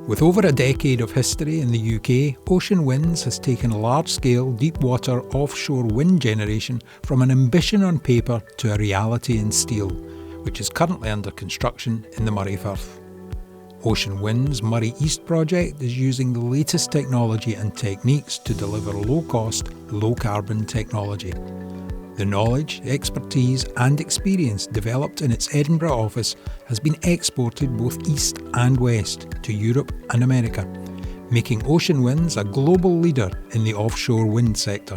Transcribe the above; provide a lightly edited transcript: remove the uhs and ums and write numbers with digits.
With over a decade of history in the UK, Ocean Winds has taken large-scale deep-water offshore wind generation from an ambition on paper to a reality in steel, which is currently under construction in the Moray Firth. Ocean Winds' Moray East project is using the latest technology and techniques to deliver low-cost, low-carbon technology. The knowledge, expertise and experience developed in its Edinburgh office has been exported both east and west to Europe and America, making Ocean Winds a global leader in the offshore wind sector.